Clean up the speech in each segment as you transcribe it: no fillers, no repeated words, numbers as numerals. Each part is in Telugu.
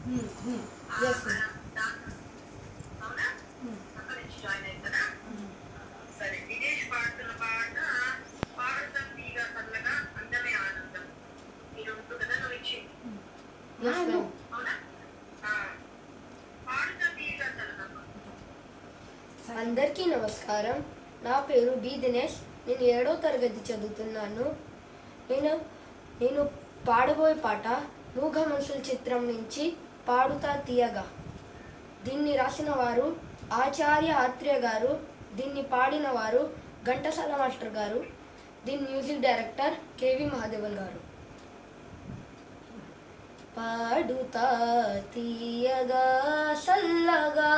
Yes, అవునా? అక్కడ నుంచి జాయిన్ అవుతారా? సరే, విదేశ్ పాడుతున్న పాట పాడుతాం తీగ చల్లగా అందమే ఆనందం. మీరు ఉంటుంది కదా నువ్వు ఇచ్చింది. అవునా? పాడుతాం తీగ చల్లగా. అందరికీ నమస్కారం. నా పేరు బి దినేష్. నేను 7వ తరగతి చదువుతున్నాను. నేను నేను పాడబోయే పాట మూగ మనుషుల చిత్రం నుంచి పాడుతా తీయగా. దీన్ని రాసిన వారు ఆచార్య ఆత్రేయ గారు. దీన్ని పాడిన వారు ఘంటసాల మాస్టర్ గారు. దీని మ్యూజిక్ డైరెక్టర్ కేవి మహాదేవన్ గారు. పాడుతా తీయగా సల్లగా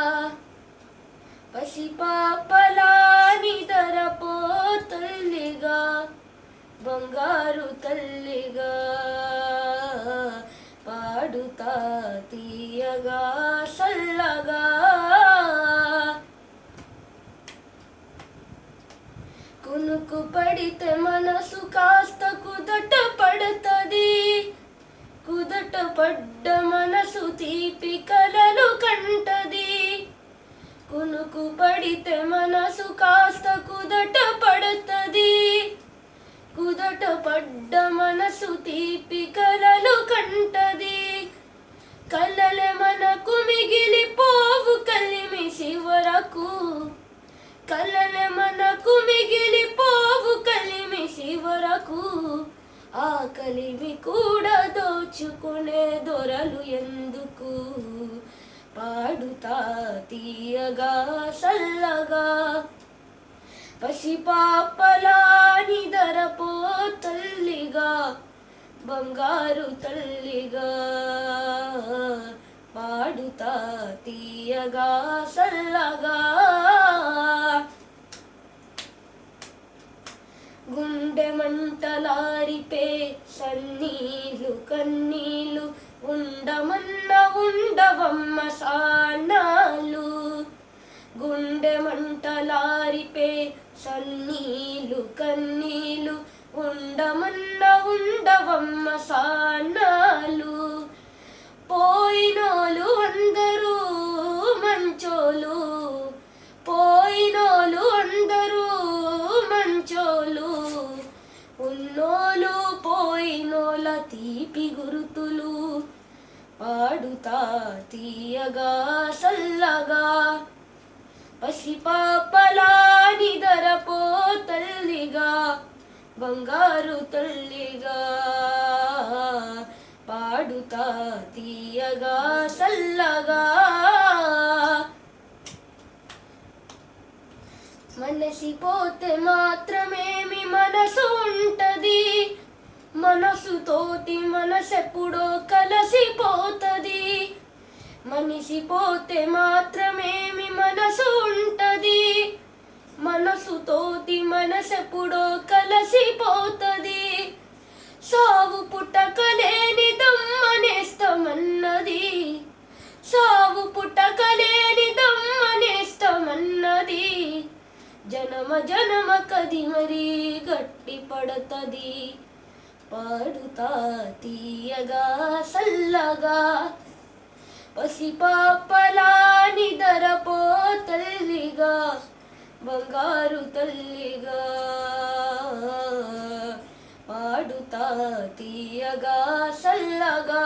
పసిపాపలా నిదరపో తల్లిగా బంగారు తల్లిగా పాడుతా తీయగా సల్లగా కునుకు పడితే మనసు కాస్త కుదట పడుతుంది. కుదట పడ్డ మనసు తీపి కలలు కంటది. కునుకు పడితే మనసు కాస్త కుదట పడుతుంది. కుదట పడ్డ మనసు తీపి కలలు కంటది. కలలే మనకు మిగిలిపోవు కలిమిసి వరకు. కలలే మనకు మిగిలిపోవు కలిమిసి వరకు. ఆ కలిమి కూడా దోచుకునే దొరలు ఎందుకు. పాడుతా తీయగా సల్లగా పసిపాపలా నిదరపో తల్లిగా బంగారు తల్లిగా పాడుతా తీయగా సల్లగా. గుండె మంటలారిపే సన్నీళ్ళు కన్నీళ్ళు ఉండమన్న ఉండవమ్మ సానాలు. గుండె మంటలారిపే సన్నీళ్ళు కన్నీళ్ళు ఉండమన్న ఉండవమ్మ సానాలు. పోయినోలు అందరూ మంచోలు. పోయినోలు అందరూ మంచోలు. ఉన్నోలు పోయినోల తీపి గురుతులు. పాడుతా తీయగా సల్లగా పసిపాపలా నిదరపో తల్లిగా బంగారు తల్లిగా పాడుతా తీయగా సల్లగా. మనసిపోతే మాత్రమేమి మనసు ఉంటది. మనసుతోటి మనసెప్పుడో కలసిపోతది. మనిషిపోతే మాత్రమేమి మనసు ఉంటది. మనసుతోటి మనసెప్పుడో కలసిపోతది. సావు పుట్టకలేని దమ్మనేస్తమన్నది. సావు పుట్టకలేని దమ్మనేస్తమన్నది. జనమ జనమ కది మరీ గట్టి పడతది. పాడుతా తీయగా సల్లగా పసిపాపలా నిదరపో తల్లిగా బంగారు తల్లిగా పాడుతా తీయగా సల్లగా.